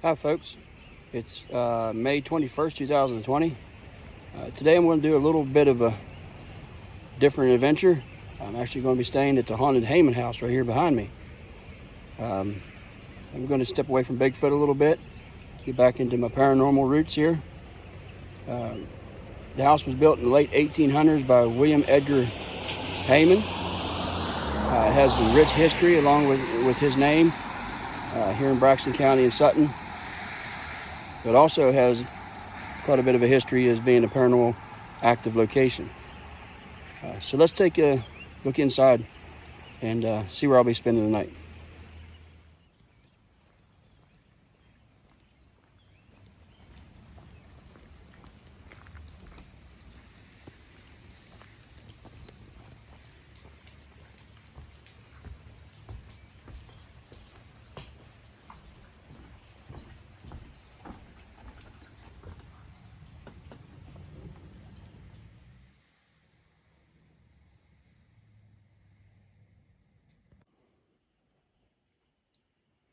Hi folks, it's May 21st, 2020. Today I'm going to do a little bit of a different adventure. I'm actually going to be staying at the Haunted Haymond House right here behind me. I'm going to step away from Bigfoot a little bit, get back into my paranormal roots here. The house was built in the late 1800s by William Edgar Haymond. It has some rich history along with his name here in Braxton County and Sutton. But also has quite a bit of a history as being a paranormal active location. So let's take a look inside and see where I'll be spending the night.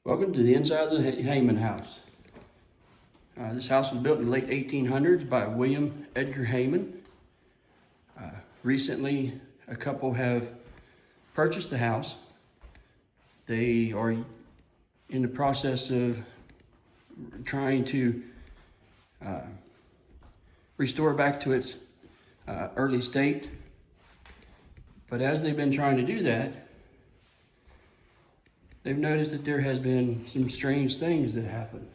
Welcome to the inside of the Haymond House. This house was built in the late 1800s by William Edgar Haymond. Recently, a couple have purchased the house. They are in the process of trying to restore back to its early state. But as they've been trying to do that, they've noticed that there has been some strange things that happen.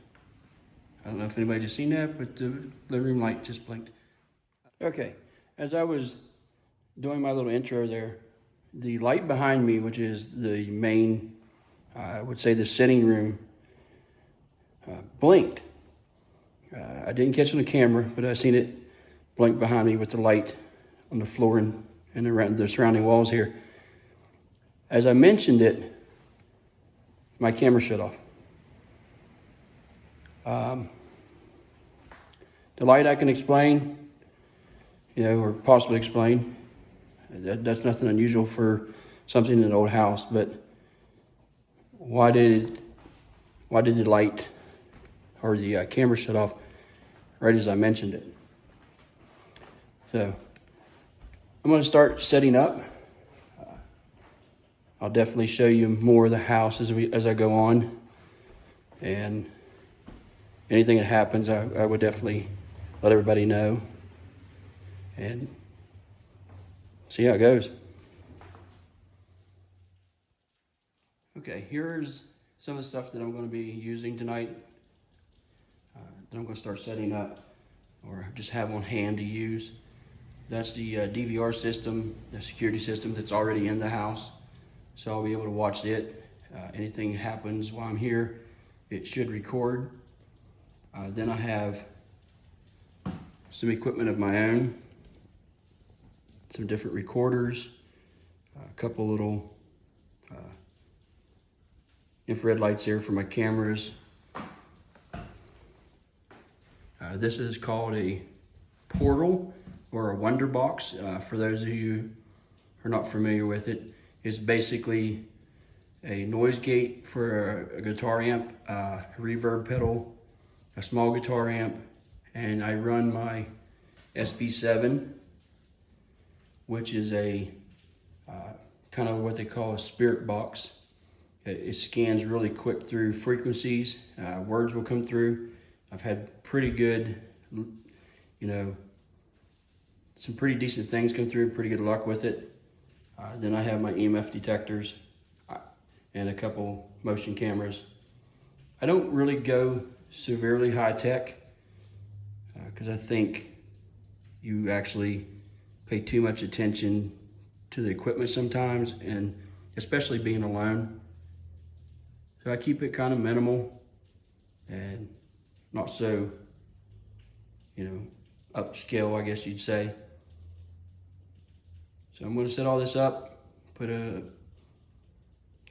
I don't know if anybody just seen that, but the living room light just blinked. Okay, as I was doing my little intro there, the light behind me, which is the main, I would say the sitting room, blinked. I didn't catch it on the camera, but I seen it blink behind me with the light on the floor and around the surrounding walls here. As I mentioned it, my camera shut off. The light I can explain, or possibly explain. That's nothing unusual for something in an old house, but why did the light or the camera shut off right as I mentioned it? So I'm going to start setting up. I'll definitely show you more of the house as I go on, and anything that happens, I would definitely let everybody know and see how it goes. Okay, here's some of the stuff that I'm going to be using tonight that I'm going to start setting up or just have on hand to use. That's the DVR system, the security system that's already in the house. So I'll be able to watch it. Anything happens while I'm here, it should record. Then I have some equipment of my own, some different recorders, a couple little infrared lights here for my cameras. This is called a portal or a wonder box. For those of you who are not familiar with it, it's basically a noise gate for a guitar amp, a reverb pedal, a small guitar amp, and I run my SB7, which is a kind of what they call a spirit box. It scans really quick through frequencies. Words will come through. I've had pretty good, some pretty decent things come through, pretty good luck with it. Then I have my EMF detectors and a couple motion cameras. I don't really go severely high tech because I think you actually pay too much attention to the equipment sometimes, and especially being alone. So I keep it kind of minimal and not so, upscale, I guess you'd say. So I'm going to set all this up, put a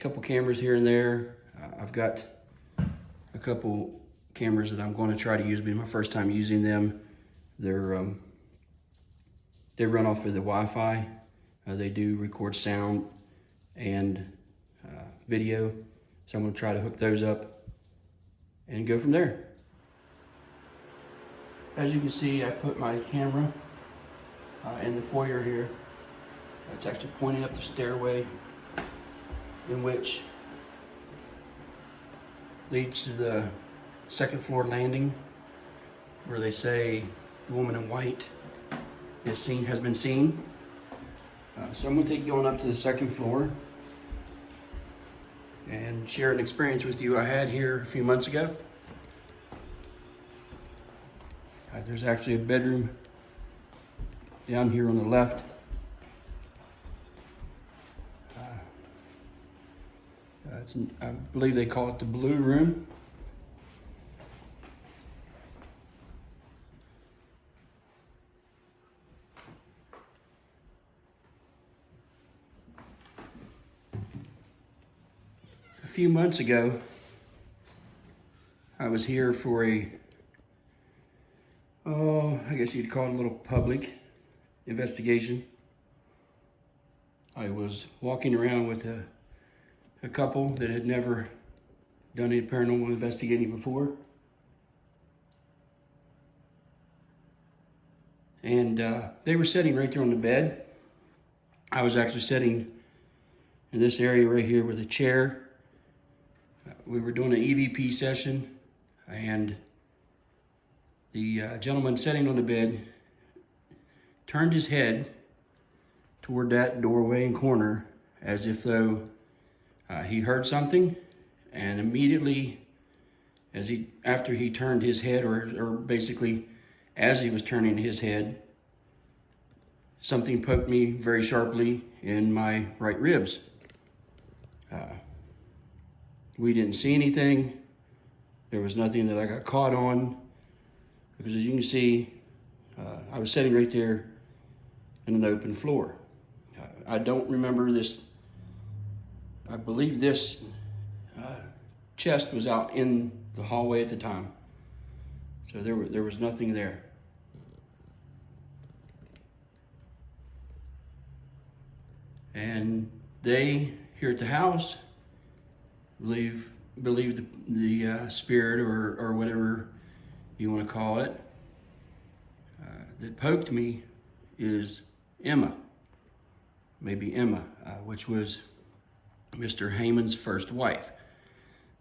couple cameras here and there. I've got a couple cameras that I'm going to try to use. It'll be my first time using them. They run off of the Wi-Fi. They do record sound and video. So I'm going to try to hook those up and go from there. As you can see, I put my camera in the foyer here. It's actually pointing up the stairway, in which leads to the second floor landing, where they say the woman in white has been seen. So I'm going to take you on up to the second floor and share an experience with you I had here a few months ago. There's actually a bedroom down here on the left. I believe they call it the blue room. A few months ago, I was here for I guess you'd call it a little public investigation. I was walking around with a couple that had never done any paranormal investigating before. And they were sitting right there on the bed. I was actually sitting in this area right here with a chair. We were doing an EVP session, and the gentleman sitting on the bed turned his head toward that doorway and corner as if though he heard something, and immediately after he turned his head, or basically as he was turning his head, something poked me very sharply in my right ribs. We didn't see anything. There was nothing that I got caught on, because as you can see, I was sitting right there in an open floor. I don't remember this. I believe this chest was out in the hallway at the time, so there was nothing there. And they here at the house believe the spirit, or whatever you want to call it, that poked me is Emma, maybe Emma, which was Mr. Haymond's first wife.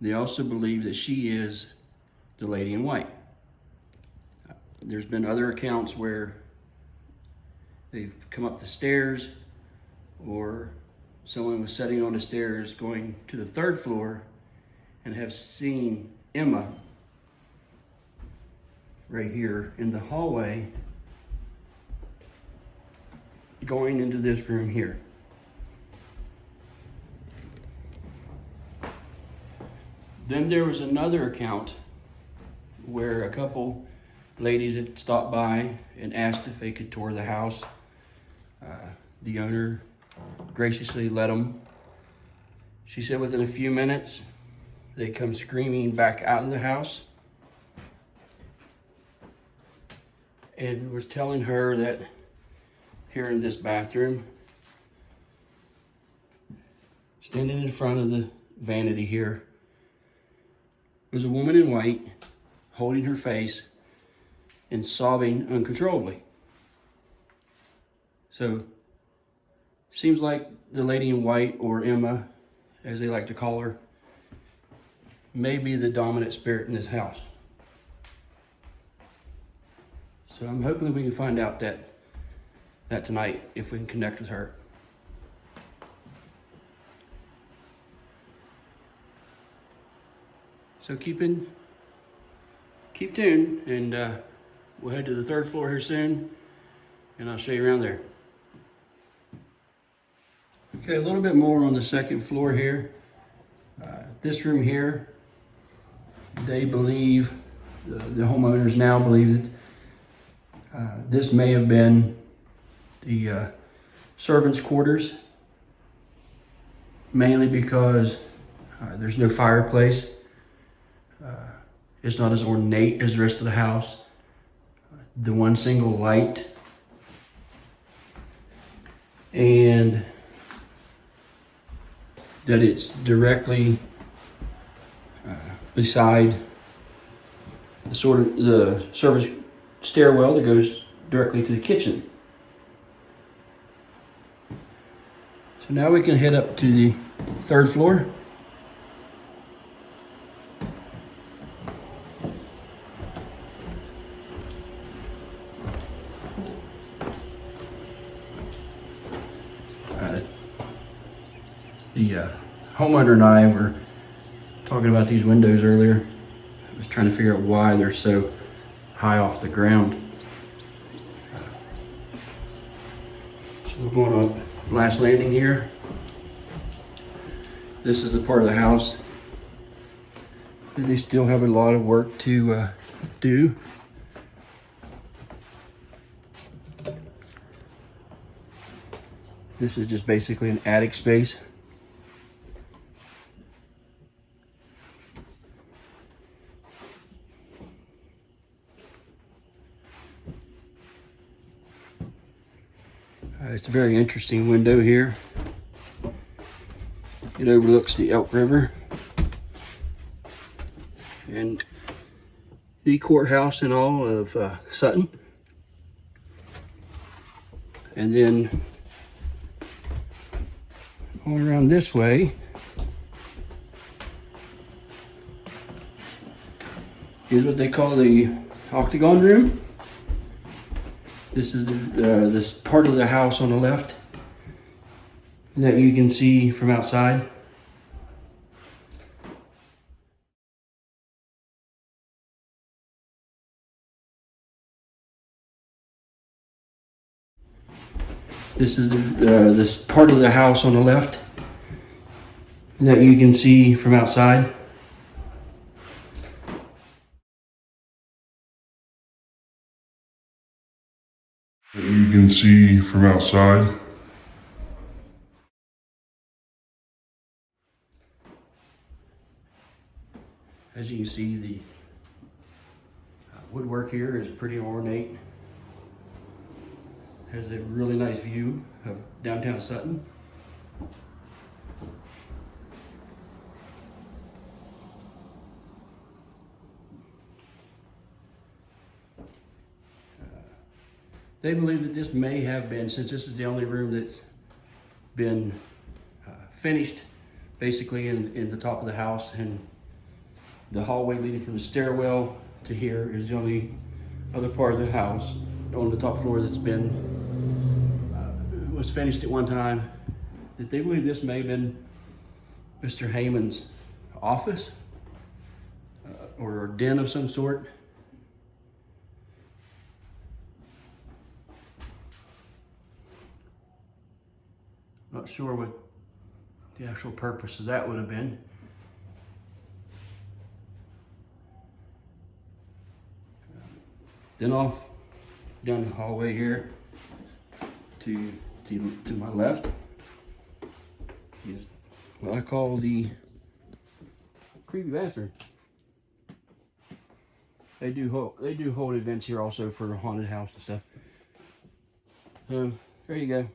They also believe that she is the lady in white. There's been other accounts where they've come up the stairs, or someone was sitting on the stairs going to the third floor and have seen Emma right here in the hallway going into this room here. Then there was another account where a couple ladies had stopped by and asked if they could tour the house. The owner graciously let them. She said within a few minutes, they come screaming back out of the house and was telling her that here in this bathroom, standing in front of the vanity here, was a woman in white holding her face and sobbing uncontrollably. So, seems like the lady in white, or Emma, as they like to call her, may be the dominant spirit in this house. So I'm hoping that we can find out that tonight, if we can connect with her. So keep tuned, and we'll head to the third floor here soon, and I'll show you around there. Okay, a little bit more on the second floor here. This room here, they believe, the homeowners now believe that this may have been the servants' quarters, mainly because there's no fireplace. It's not as ornate as the rest of the house. The one single light, and that it's directly beside the service stairwell that goes directly to the kitchen. So now we can head up to the 3rd floor. The homeowner and I were talking about these windows earlier. I was trying to figure out why they're so high off the ground. So we're going up last landing here. This is the part of the house that they still have a lot of work to do. This is just basically an attic space. It's a very interesting window here. It overlooks the Elk River and the courthouse and all of Sutton. And then going around this way is what they call the octagon room. This is this part of the house on the left that you can see from outside. This is this part of the house on the left that you can see from outside. You can see from outside. As you can see, the woodwork here is pretty ornate. Has a really nice view of downtown Sutton. They believe that this may have been, since this is the only room that's been finished, basically in the top of the house, and the hallway leading from the stairwell to here is the only other part of the house on the top floor that's been, was finished at one time, that they believe this may have been Mr. Haymond's office or a den of some sort. Not sure what the actual purpose of that would have been. Then off down the hallway here to my left is what I call the creepy bathroom. They do hold events here also for haunted house and stuff. So there you go.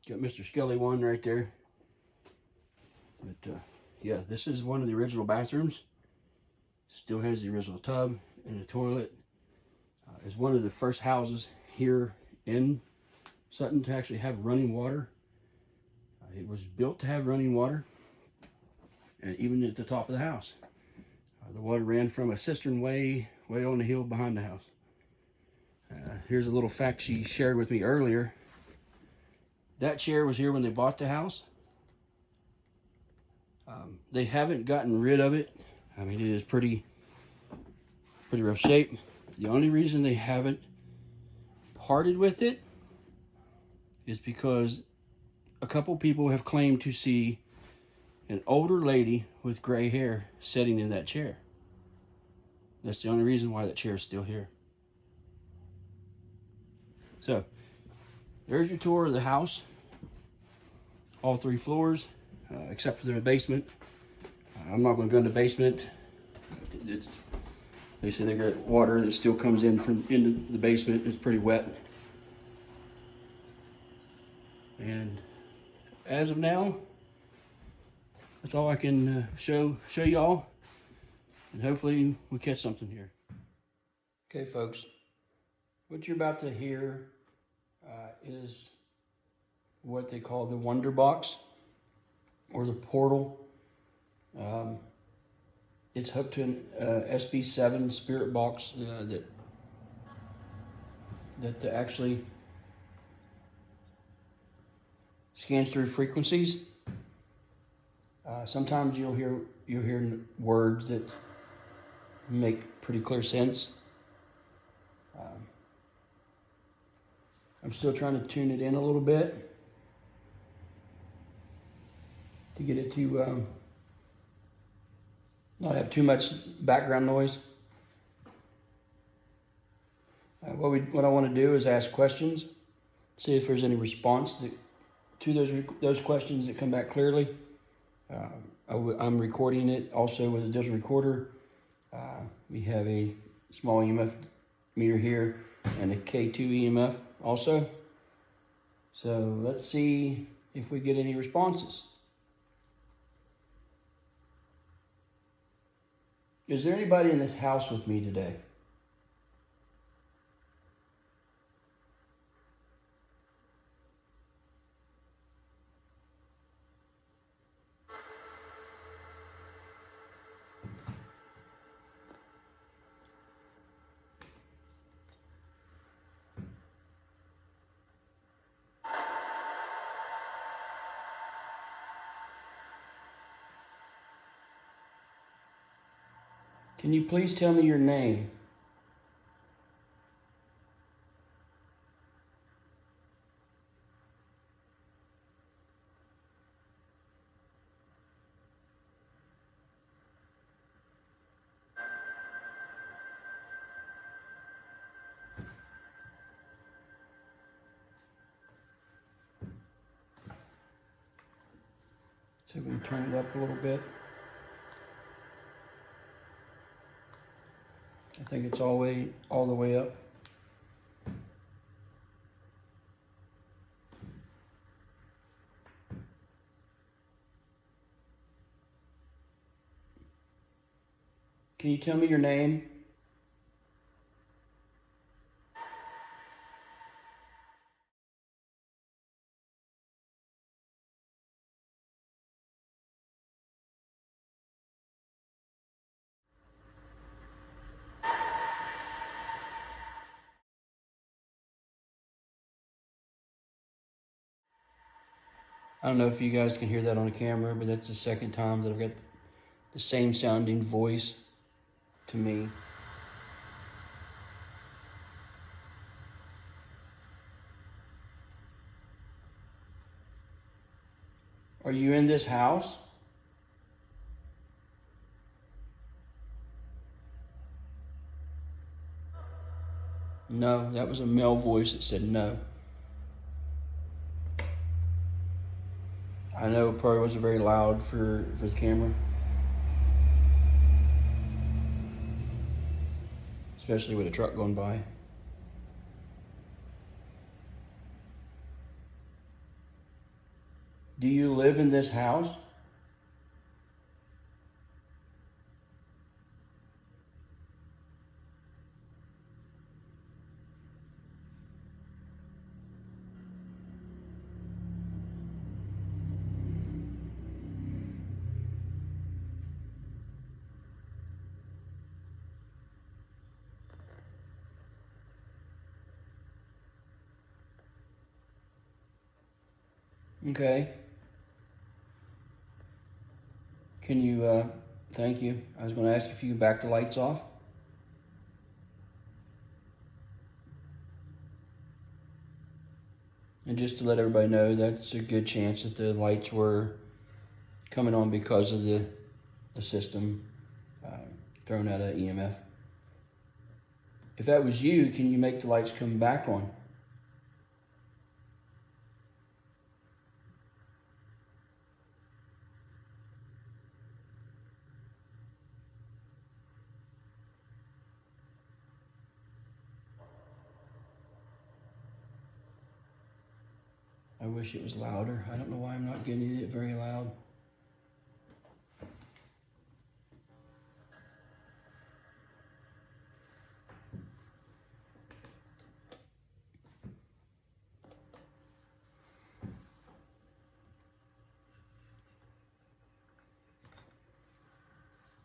Got Mr. Skelly one right there. But yeah, this is one of the original bathrooms. Still has the original tub and a toilet. It's one of the first houses here in Sutton to actually have running water. It was built to have running water, and even at the top of the house. The water ran from a cistern way on the hill behind the house. Here's a little fact she shared with me earlier. That chair was here when they bought the house. They haven't gotten rid of it. I mean, it is pretty rough shape. The only reason they haven't parted with it is because a couple people have claimed to see an older lady with gray hair sitting in that chair. That's the only reason why that chair is still here. So, there's your tour of the house. All 3 floors, except for the basement. I'm not going to go in the basement. They say they got water that still comes in from into the basement. It's pretty wet. And as of now, that's all I can show y'all. And hopefully we catch something here. Okay, folks, what you're about to hear is what they call the Wonder Box or the portal. It's hooked to an SB7 spirit box that actually scans through frequencies. Sometimes you'll hear words that make pretty clear sense. I'm still trying to tune it in a little bit to get it to not have too much background noise. What I want to do is ask questions, see if there's any response to those questions that come back clearly. I'm recording it also with a digital recorder. We have a small EMF meter here and a K2 EMF also. So let's see if we get any responses. Is there anybody in this house with me today? Can you please tell me your name? So we can turn it up a little bit. I think it's all the way up. Can you tell me your name? I don't know if you guys can hear that on the camera, but that's the second time that I've got the same sounding voice to me. Are you in this house? No, that was a male voice that said no. I know it probably wasn't very loud for the camera. Especially with a truck going by. Do you live in this house? Okay. Can you, thank you. I was going to ask if you can back the lights off. And just to let everybody know, that's a good chance that the lights were coming on because of the system throwing out an EMF. If that was you, can you make the lights come back on? I wish it was louder. I don't know why I'm not getting it very loud.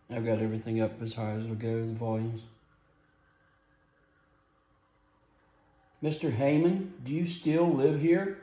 I've got everything up as high as it'll go, the volumes. Mr. Haymond, do you still live here?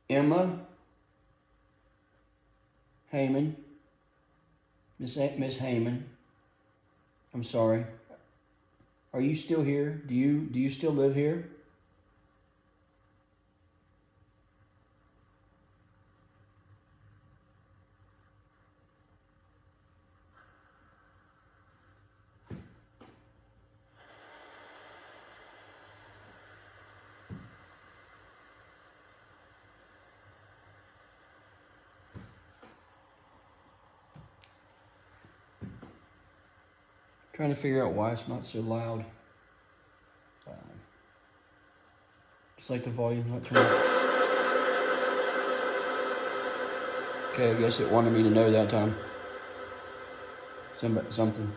Emma Haymond, Miss Haymond, I'm sorry. Are you still here? Do you still live here? Trying to figure out why it's not so loud. It's like the volume's not turned up. Okay, I guess it wanted me to know that time. Something.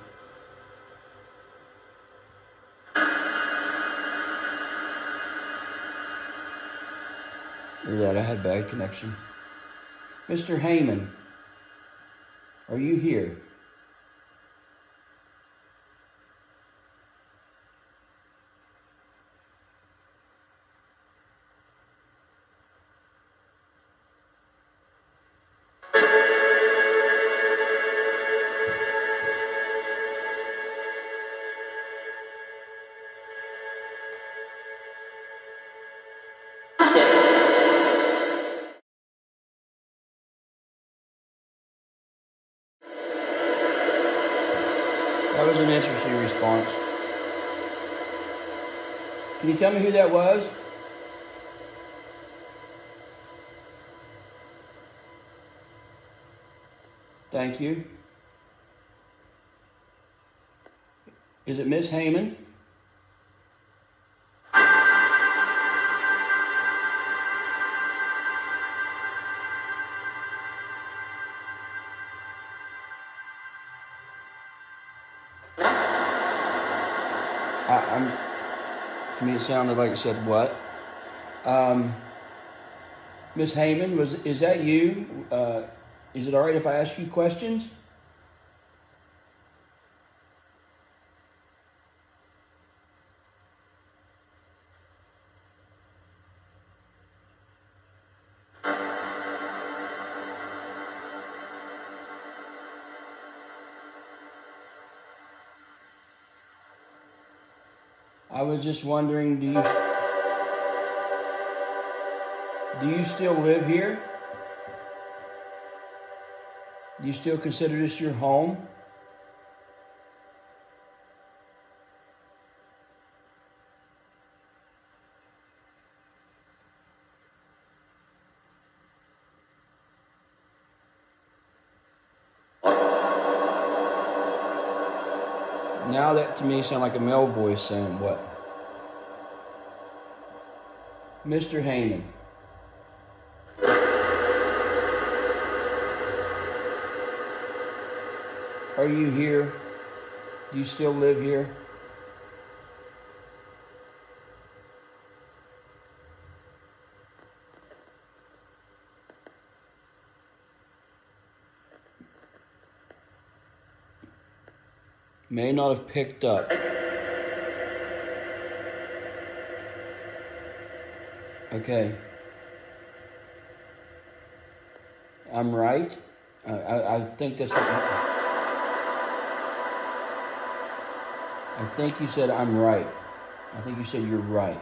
Or that I had bad connection. Mr. Haymond, are you here? That was an interesting response. Can you tell me who that was? Thank you. Is it Miss Haymond? To me, it sounded like it said what? Miss Haymond, is that you? Is it all right if I ask you questions? I was just wondering, do you still live here? Do you still consider this your home? Now that to me sounds like a male voice saying what? Mr. Haymond. Are you here? Do you still live here? May not have picked up. Okay. I'm right. I think that's what. I think you said I'm right. I think you said you're right.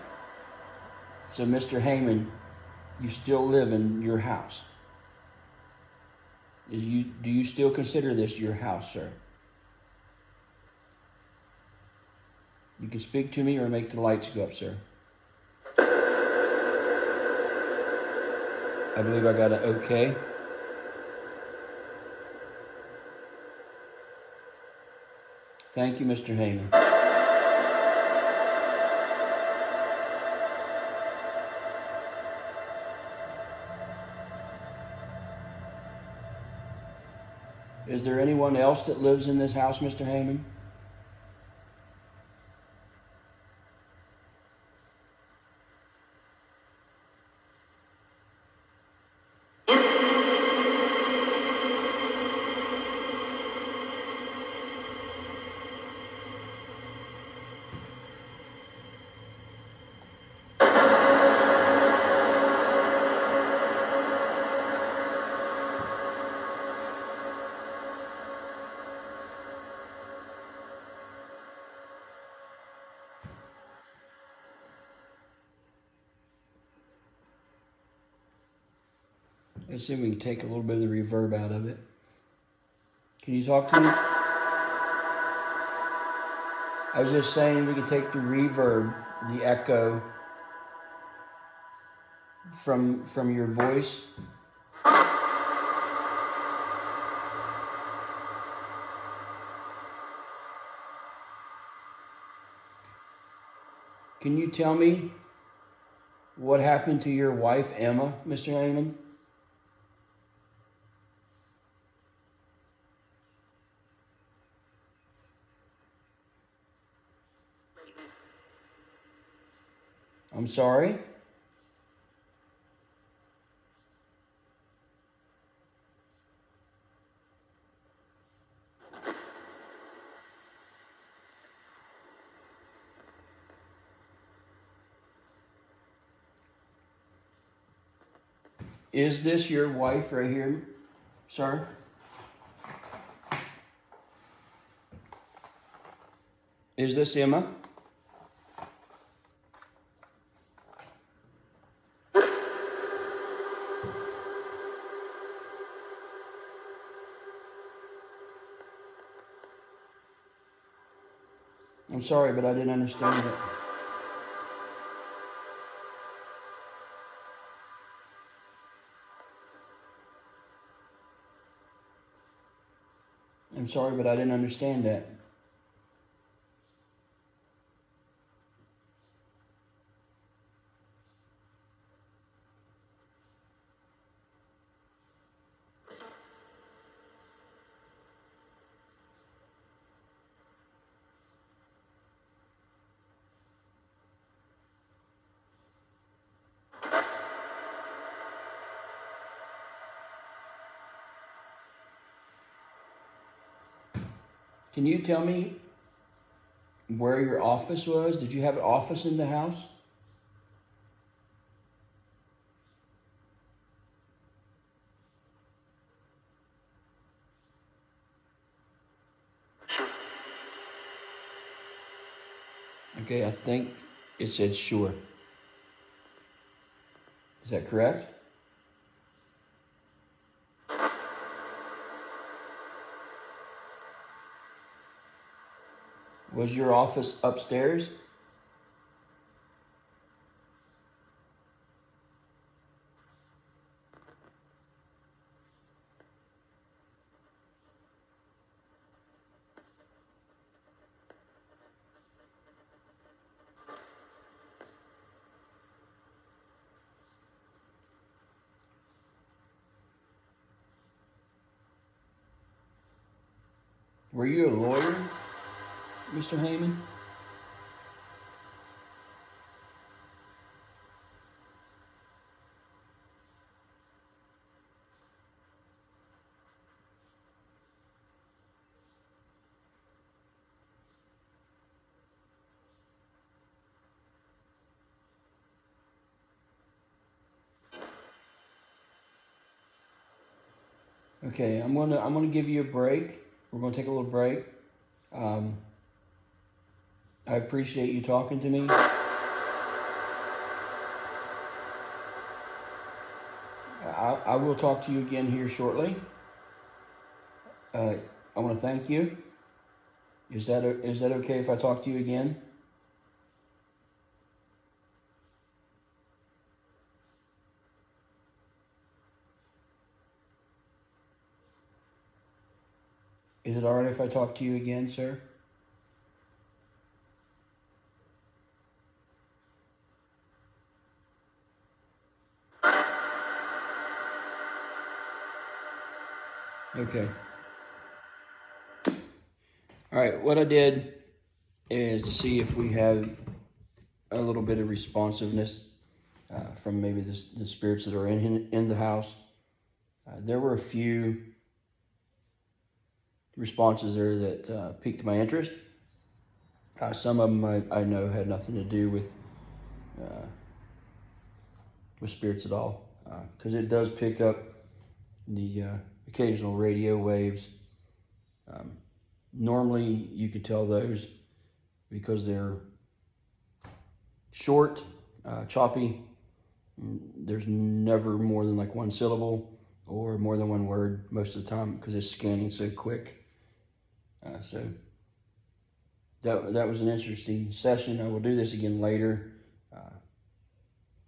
So, Mr. Haymond, you still live in your house. Do you still consider this your house, sir? You can speak to me or make the lights go up, sir. I believe I got an okay. Thank you, Mr. Haymond. Is there anyone else that lives in this house, Mr. Haymond? Let's see if we can take a little bit of the reverb out of it. Can you talk to me? I was just saying we could take the reverb, the echo from your voice. Can you tell me what happened to your wife, Emma, Mr. Haymond? I'm sorry? Is this your wife right here, sir? Is this Emma? I'm sorry, but I didn't understand it. I'm sorry, but I didn't understand that. Can you tell me where your office was? Did you have an office in the house? Okay, I think it said sure. Is that correct? Was your office upstairs? Were you a lawyer, Mr. Haymond? Okay, I'm gonna give you a break. We're gonna take a little break. I appreciate you talking to me. I will talk to you again here shortly. I want to thank you. Is that okay if I talk to you again? Is it all right if I talk to you again, sir? Okay. All right, what I did is to see if we have a little bit of responsiveness from maybe the spirits that are in the house. There were a few responses there that piqued my interest. Some of them I know had nothing to do with spirits at all, because it does pick up the occasional radio waves. Normally you could tell those because they're short, choppy. There's never more than like one syllable or more than one word most of the time because it's scanning so quick. So that was an interesting session. I will do this again later.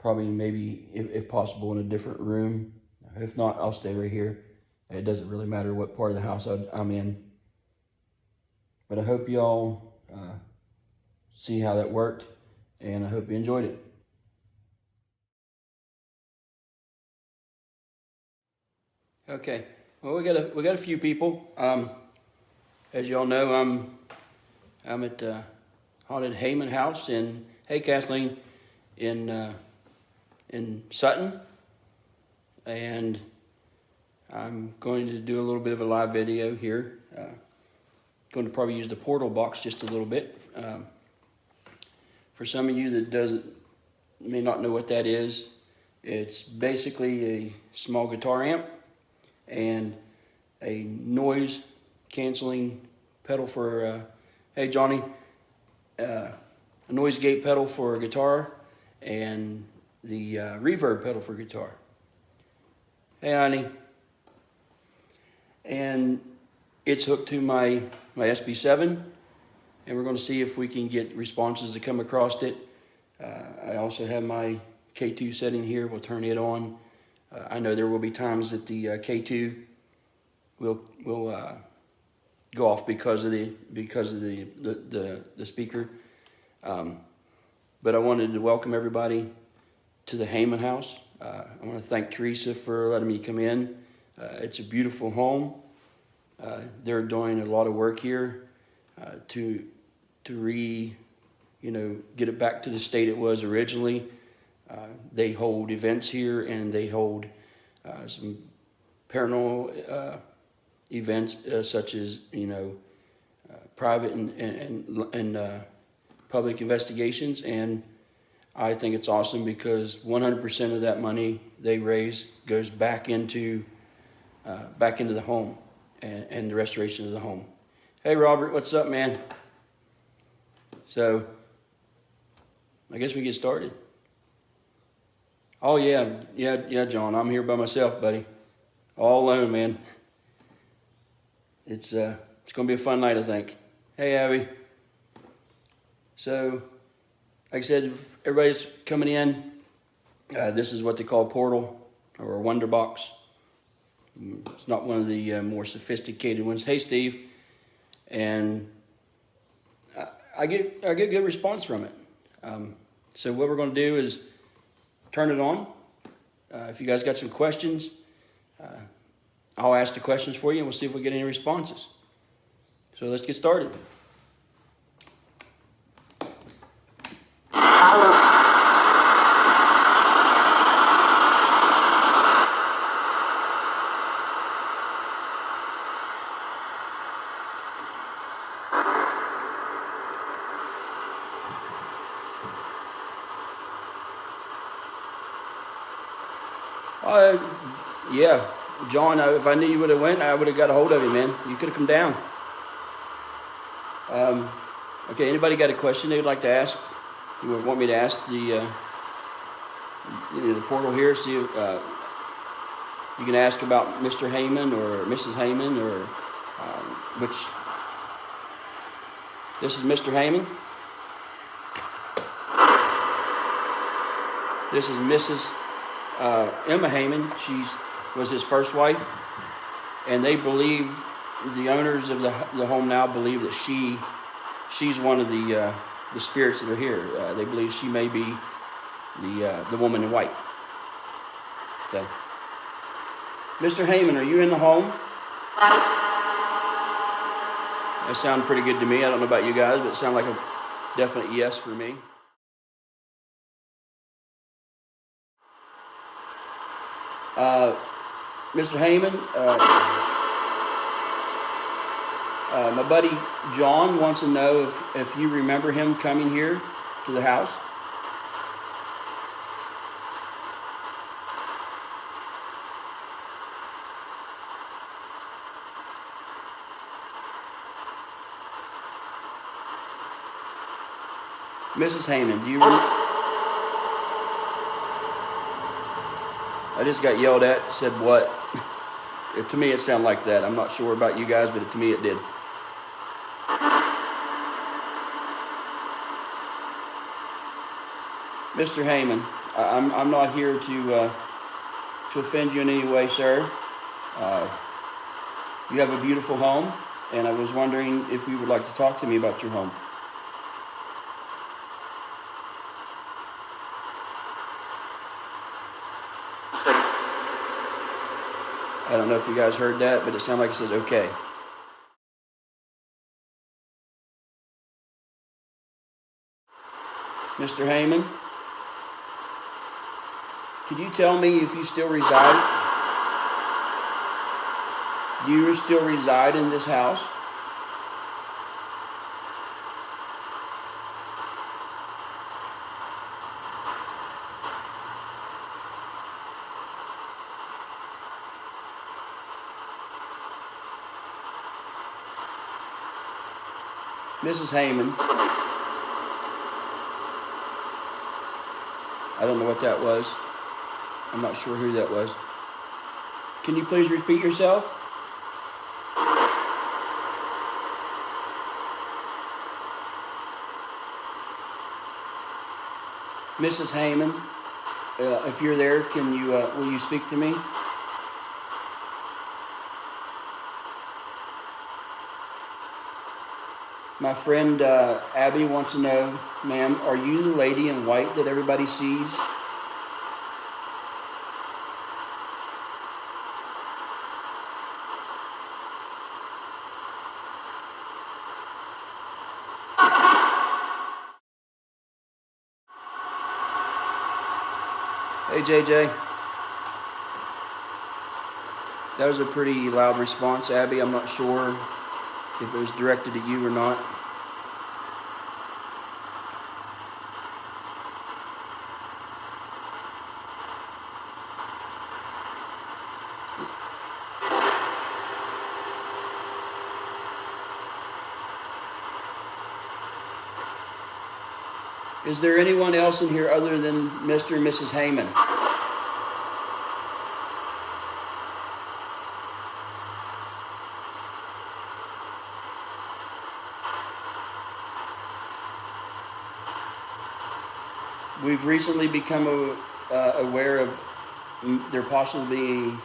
Probably maybe if possible in a different room. If not, I'll stay right here. It doesn't really matter what part of the house I'm in. But I hope y'all see how that worked, and I hope you enjoyed it. Okay, well we got a few people. As y'all know, I'm at Haunted Haymond House in Kathleen in Sutton, and I'm going to do a little bit of a live video here. Going to probably use the portal box just a little bit. For some of you that may not know what that is, it's basically a small guitar amp and a noise canceling pedal for, hey Johnny, a noise gate pedal for a guitar and the reverb pedal for guitar. Hey honey. And it's hooked to my SB7, and we're going to see if we can get responses to come across it. I also have my K2 setting here. We'll turn it on. I know there will be times that the K2 will go off because of the speaker. But I wanted to welcome everybody to the Haymond House. I want to thank Teresa for letting me come in. It's a beautiful home. They're doing a lot of work here to get it back to the state it was originally. They hold events here, and they hold some paranormal events such as private and public investigations. And I think it's awesome because 100% of that money they raise goes back into the home and the restoration of the home. Hey Robert, what's up, man? So I guess we get started. Oh yeah, John, I'm here by myself, buddy. All alone, man. It's gonna be a fun night, I think. Hey Abby. So, like I said, if everybody's coming in, this is what they call a portal or a wonder box. It's not one of the more sophisticated ones. Hey Steve. And I get good response from it. So what we're going to do is turn it on. If you guys got some questions, I'll ask the questions for you, and we'll see if we get any responses. So let's get started. Yeah, John, if I knew you would have went, I would have got a hold of you, man. You could have come down. Okay, anybody got a question they would like to ask? You would want me to ask the portal here? See if you can ask about Mr. Haymond or Mrs. Haymond or which. This is Mr. Haymond. This is Mrs. Emma Haymond. She was his first wife, and they believe, the owners of the home now believe that she's one of the spirits that are here. They believe she may be the woman in white. Okay. Mr. Haymond, are you in the home? That sounded pretty good to me. I don't know about you guys, but it sounded like a definite yes for me. Mr. Haymond, my buddy John wants to know if you remember him coming here to the house. Mrs. Haymond, do you I just got yelled at, said what? To me it sounded like that. I'm not sure about you guys, but to me it did. Mr. Haymond, I'm not here to offend you in any way, sir. You have a beautiful home, and I was wondering if you would like to talk to me about your home. I don't know if you guys heard that, but it sounded like it says okay. Mr. Haymond, could you tell me if you still reside? Do you still reside in this house? Mrs. Haymond, I don't know what that was. I'm not sure who that was. Can you please repeat yourself? Mrs. Haymond, if you're there, will you speak to me? My friend Abby wants to know, ma'am, are you the lady in white that everybody sees? Hey, JJ. That was a pretty loud response, Abby. I'm not sure if it was directed at you or not. Is there anyone else in here other than Mr. and Mrs. Haymond? We've recently become aware of there possibly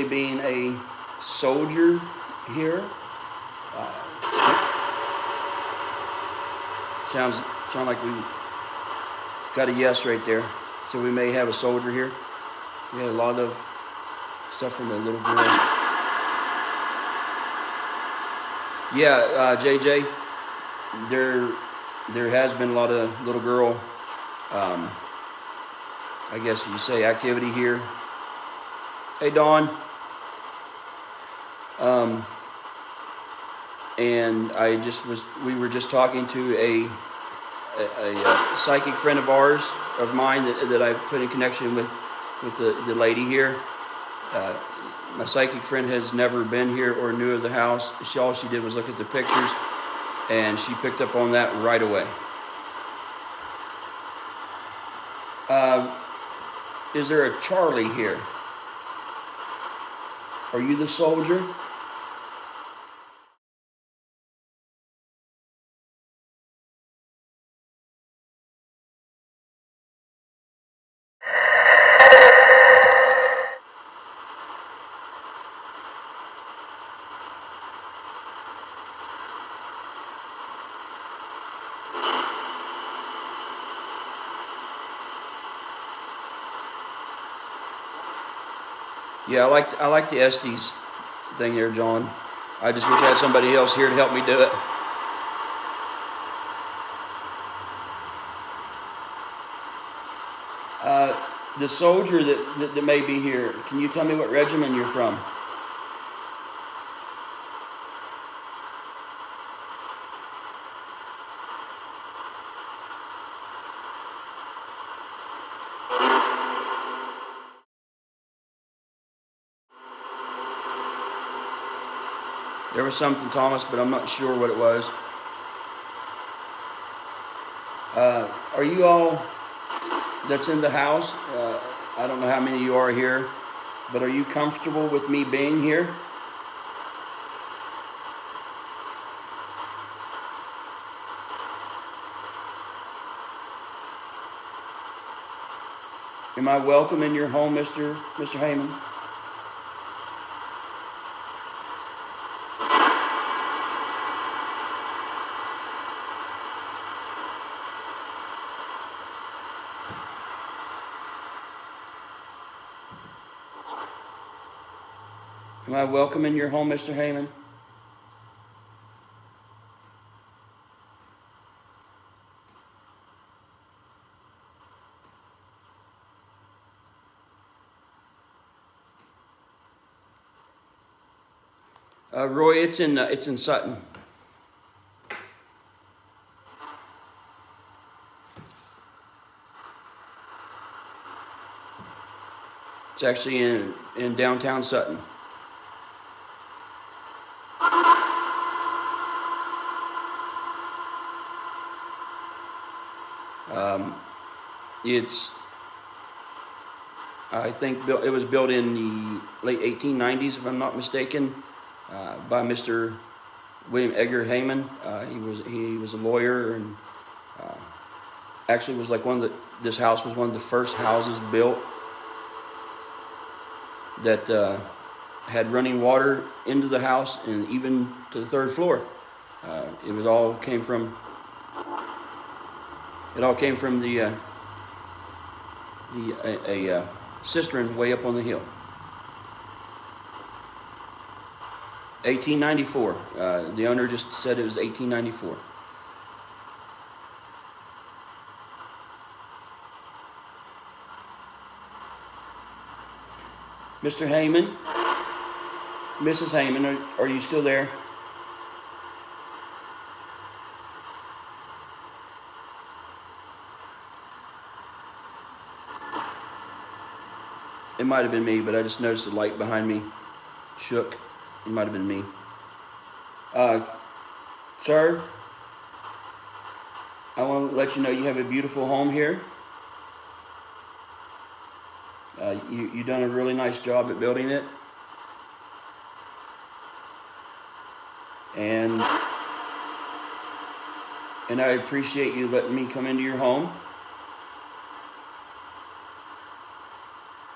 being a soldier here. Sound like we got a yes right there. So we may have a soldier here. We had a lot of stuff from a little girl. Yeah, JJ, there has been a lot of little girl, I guess you say, activity here. Hey, Dawn. And we were just talking to a psychic friend of mine that I put in connection with the lady here. My psychic friend has never been here or knew of the house. All she did was look at the pictures, and she picked up on that right away. Is there a Charlie here? Are you the soldier? Yeah, I like the Estes thing there, John. I just wish I had somebody else here to help me do it. The soldier that may be here, can you tell me what regiment you're from? There was something, Thomas, but I'm not sure what it was. Are you all that's in the house? I don't know how many of you are here, but are you comfortable with me being here? Am I welcome in your home, Mr. Haymond? Am I welcome in your home, Mr. Haymond? Roy, it's in Sutton. It's actually in downtown Sutton. I think it was built in the late 1890s, if I'm not mistaken, by Mr. William Edgar Haymond. He was a lawyer, and actually was like this house was one of the first houses built that had running water into the house and even to the third floor. It all came from a cistern way up on the hill. 1894. The owner just said it was 1894. Mr. Haymond, Mrs. Haymond, are you still there? It might have been me, but I just noticed the light behind me shook. It might have been me. Sir, I want to let you know you have a beautiful home here. You've done a really nice job at building it. And I appreciate you letting me come into your home.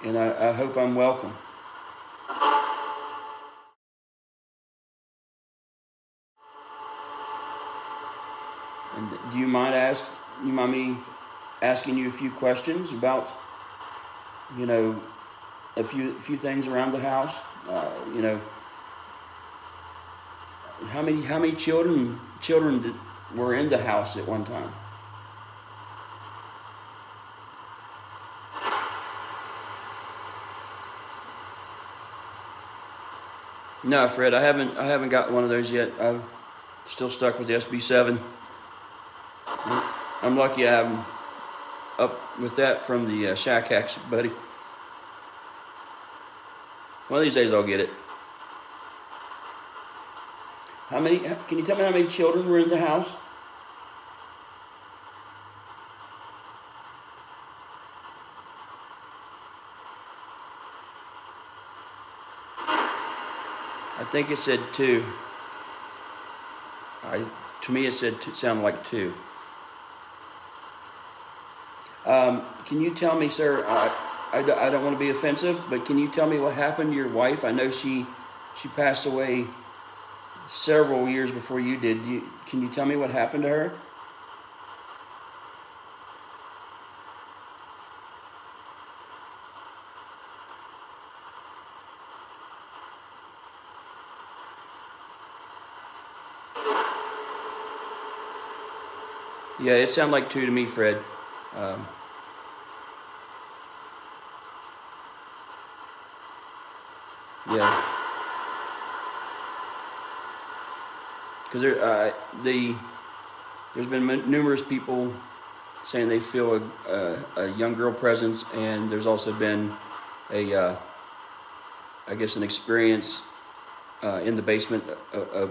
And I hope I'm welcome. And do you mind me asking you a few questions about, a few things around the house? How many children were in the house at one time? No, Fred, I haven't got one of those yet. I'm still stuck with the SB7. I'm lucky I have them up with that from the Shack Hacks, buddy. One of these days I'll get it. Can you tell me how many children were in the house? I think it said 2. To me, it sounded like 2. Can you tell me, sir? I don't want to be offensive, but can you tell me what happened to your wife? I know she passed away several years before you did. Can you tell me what happened to her? Yeah, it sounded like 2 to me, Fred. Yeah, because there's been numerous people saying they feel a young girl presence, and there's also been I guess, an experience in the basement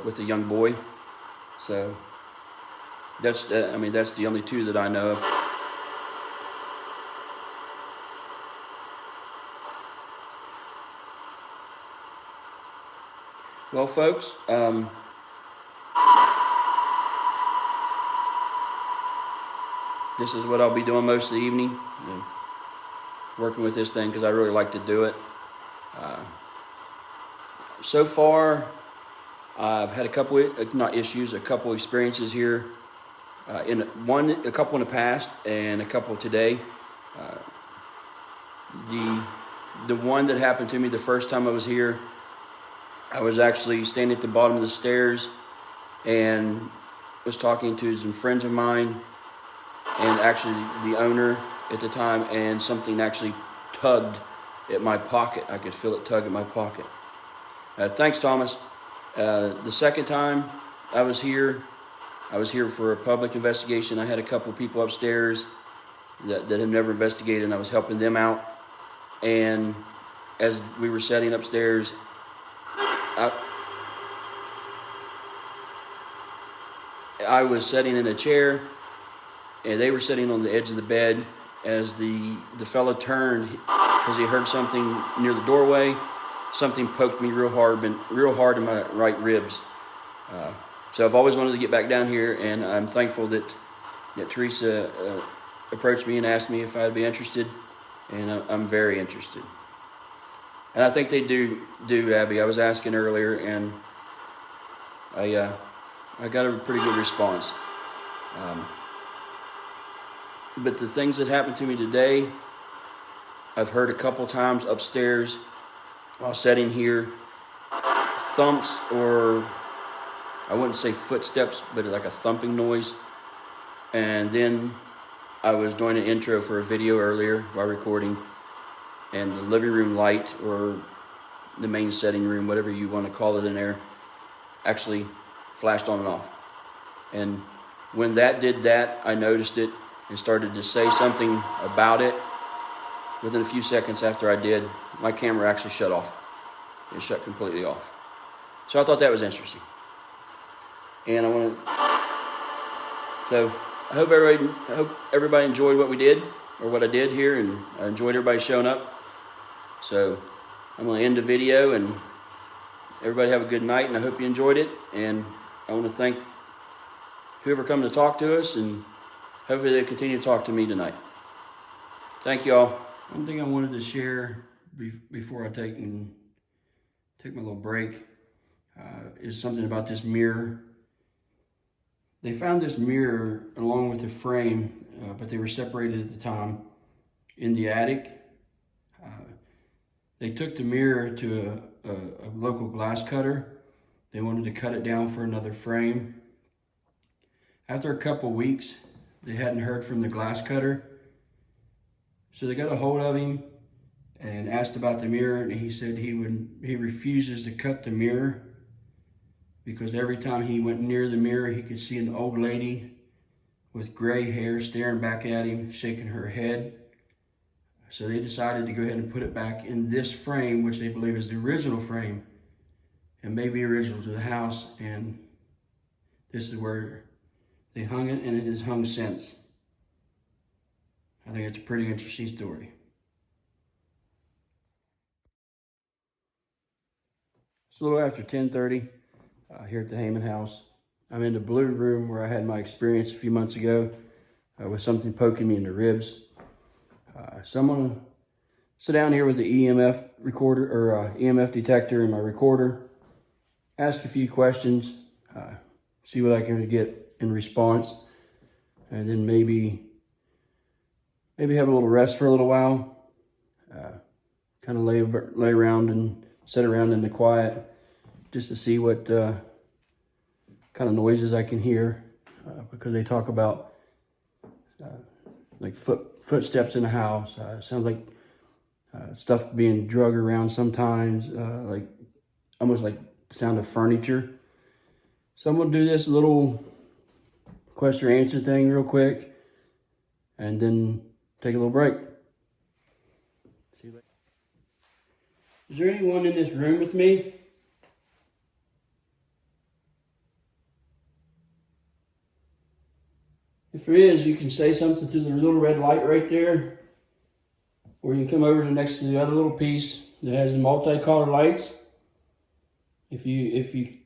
with a young boy. So I mean, that's the only 2 that I know of. Well, folks, this is what I'll be doing most of the evening, working with this thing because I really like to do it. So far, I've had a couple, not issues, a couple experiences here. A couple in the past and a couple today. The one that happened to me the first time I was here, I was actually standing at the bottom of the stairs and was talking to some friends of mine and actually the owner at the time, and something actually tugged at my pocket. I could feel it tug at my pocket. Thanks, Thomas. The second time I was here for a public investigation. I had a couple of people upstairs that had never investigated, and I was helping them out. And as we were sitting upstairs, I was sitting in a chair, and they were sitting on the edge of the bed. As the fellow turned, because he heard something near the doorway, something poked me real hard in my right ribs. So I've always wanted to get back down here, and I'm thankful that Teresa approached me and asked me if I'd be interested, and I'm very interested. And I think they do, Abby. I was asking earlier, and I got a pretty good response. But the things that happened to me today, I've heard a couple times upstairs while sitting here, thumps, or I wouldn't say footsteps, but like a thumping noise. And then I was doing an intro for a video earlier while recording, and the living room light, or the main setting room, whatever you want to call it in there, actually flashed on and off. And when that did that, I noticed it and started to say something about it. Within a few seconds after I did, my camera actually shut off. It shut completely off. So I thought that was interesting. And so I hope everybody enjoyed what we did, or what I did here, and I enjoyed everybody showing up. So I'm going to end the video, and everybody have a good night, and I hope you enjoyed it. And I want to thank whoever come to talk to us, and hopefully they continue to talk to me tonight. Thank you all. One thing I wanted to share before I take my little break is something about this mirror. They found this mirror along with the frame, but they were separated at the time, in the attic. They took the mirror to a local glass cutter. They wanted to cut it down for another frame. After a couple weeks, they hadn't heard from the glass cutter. So they got a hold of him and asked about the mirror, and he said he refuses to cut the mirror because every time he went near the mirror, he could see an old lady with gray hair staring back at him, shaking her head. So they decided to go ahead and put it back in this frame, which they believe is the original frame and may be original to the house. And this is where they hung it, and it has hung since. I think it's a pretty interesting story. It's a little after 10:30 here at the Haymond House. I'm in the blue room where I had my experience a few months ago with something poking me in the ribs. So I'm gonna sit down here with the EMF recorder, or EMF detector, in my recorder, ask a few questions, see what I can get in response, and then maybe have a little rest for a little while, kind of lay around and sit around in the quiet just to see what kind of noises I can hear, because they talk about like footsteps in the house. Sounds like stuff being dragged around sometimes, like almost like sound of furniture. So I'm gonna do this little question or answer thing real quick, and then take a little break. See you later. Is there anyone in this room with me? If there is, you can say something through the little red light right there, or you can come over to next to the other little piece that has the multicolored lights. If you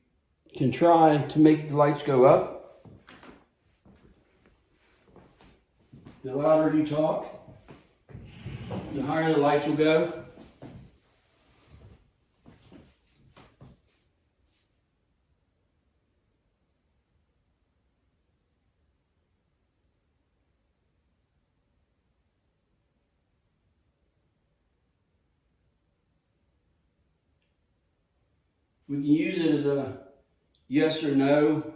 can try to make the lights go up, the louder you talk, the higher the lights will go. We can use it as a yes or no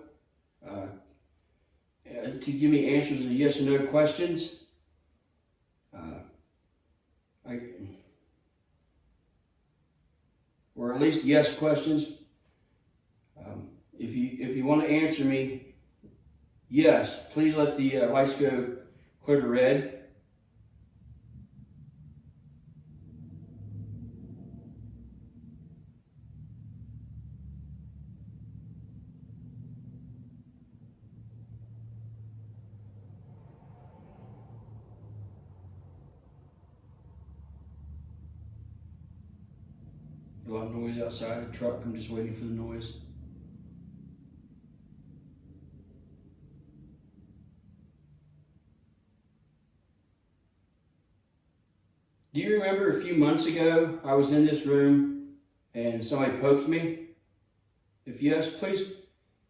to give me answers to yes or no questions. Or at least yes questions. If you want to answer me yes, please let the lights go clear to red. A lot of noise outside a truck. I'm just waiting for the noise. Do you remember a few months ago I was in this room and somebody poked me? If yes, please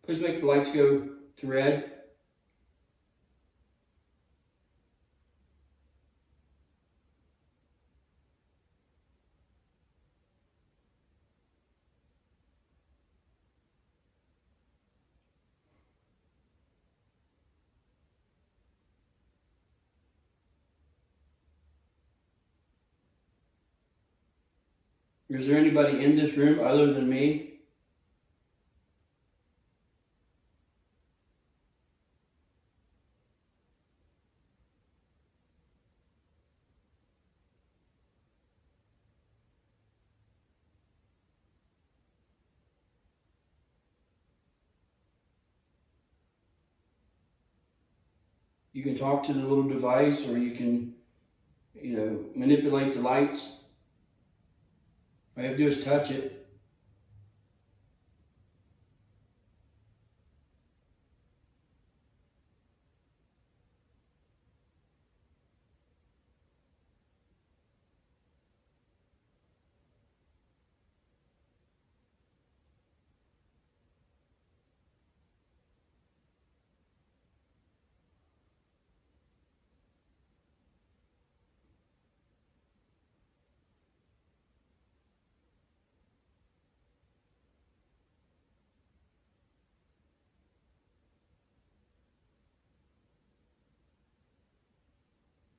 make the lights go to red. Is there anybody in this room other than me? You can talk to the little device, or you can, manipulate the lights. All you have to do is touch it.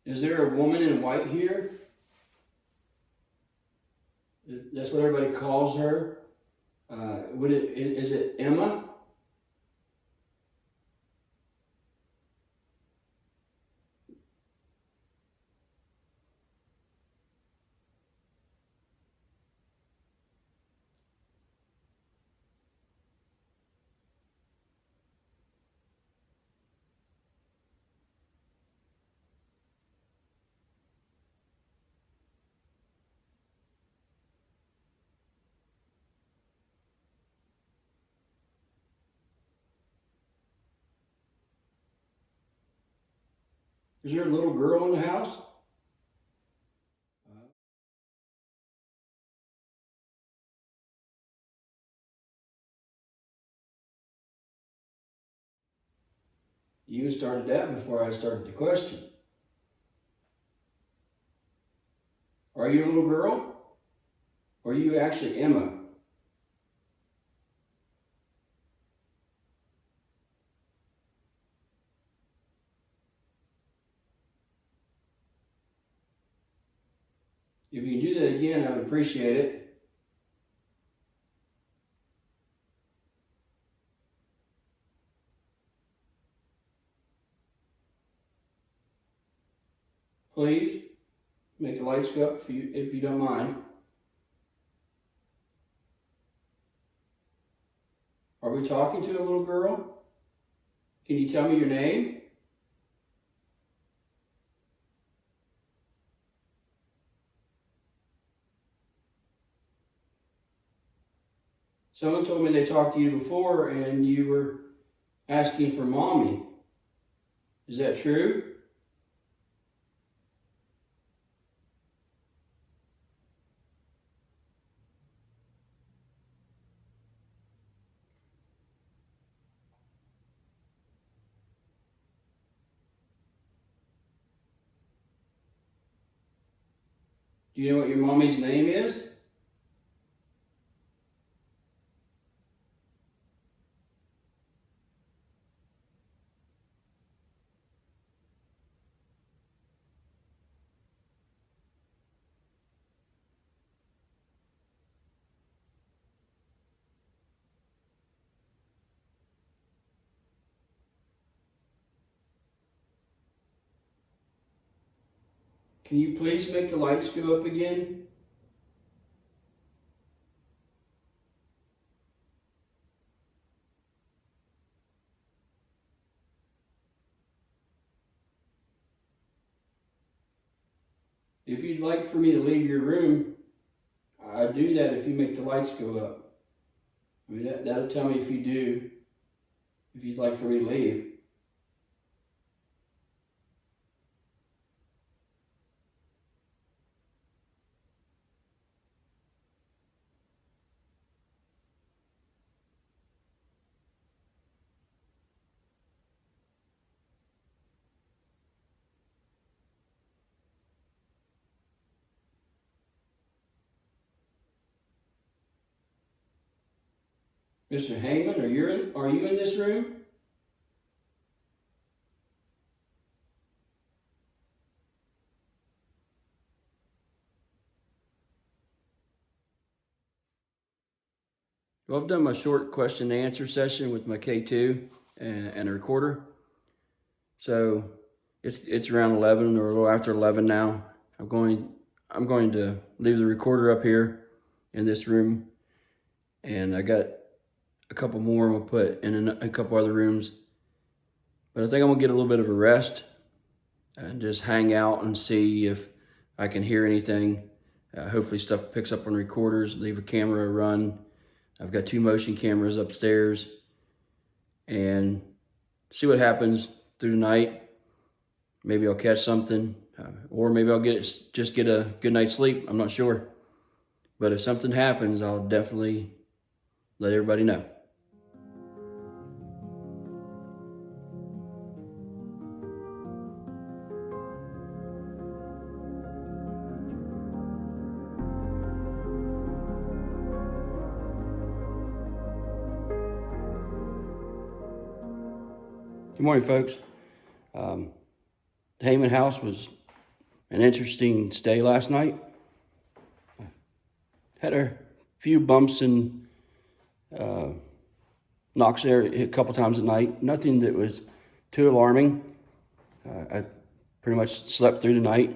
Is there a woman in white here? That's what everybody calls her. Is it Emma? Is there a little girl in the house? You even started that before I started the question. Are you a little girl? Or are you actually Emma? If you can do that again, I would appreciate it. Please make the lights go up if you don't mind. Are we talking to a little girl? Can you tell me your name? Someone told me they talked to you before and you were asking for mommy. Is that true? Do you know what your mommy's name is? Can you please make the lights go up again? If you'd like for me to leave your room, I'd do that if you make the lights go up. I mean, that'll tell me if you do, if you'd like for me to leave. Mr. Haymond, are you in this room? Well, I've done my short question and answer session with my K2 and a recorder. So it's around 11 or a little after 11 now. I'm going to leave the recorder up here in this room, and I got a couple more I'm gonna put in a couple other rooms. But I think I'm gonna get a little bit of a rest and just hang out and see if I can hear anything. Hopefully stuff picks up on recorders, leave a camera run. I've got 2 motion cameras upstairs, and see what happens through the night. Maybe I'll catch something, or maybe I'll just get a good night's sleep. I'm not sure. But if something happens, I'll definitely let everybody know. Good morning, folks. The Haymond House was an interesting stay last night. Had a few bumps and knocks there a couple times at night. Nothing that was too alarming. I pretty much slept through the night.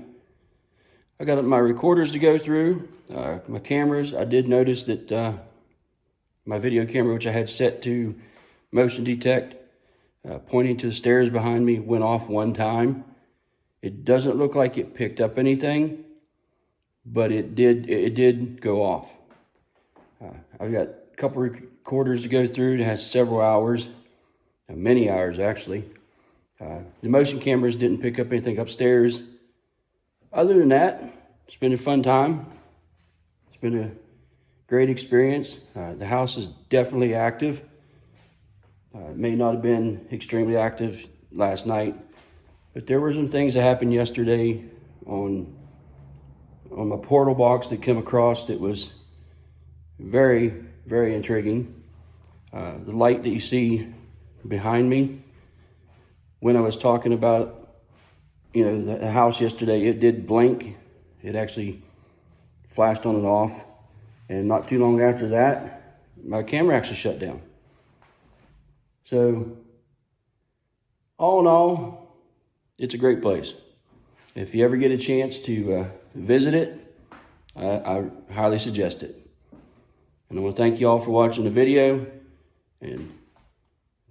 I got my recorders to go through, my cameras. I did notice that my video camera, which I had set to motion detect, pointing to the stairs behind me, went off one time. It doesn't look like it picked up anything, but it did go off. I've got a couple recorders to go through. It has several hours, many hours actually. The motion cameras didn't pick up anything upstairs. Other than that, it's been a fun time. It's been a great experience. The house is definitely active. It may not have been extremely active last night, but there were some things that happened yesterday on my portal box that came across that was very, very intriguing. The light that you see behind me, when I was talking about, the house yesterday, it did blink. It actually flashed on and off. And not too long after that, my camera actually shut down. So, all in all, it's a great place. If you ever get a chance to visit it, I highly suggest it. And I want to thank you all for watching the video, and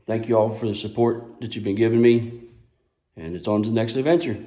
thank you all for the support that you've been giving me. And it's on to the next adventure.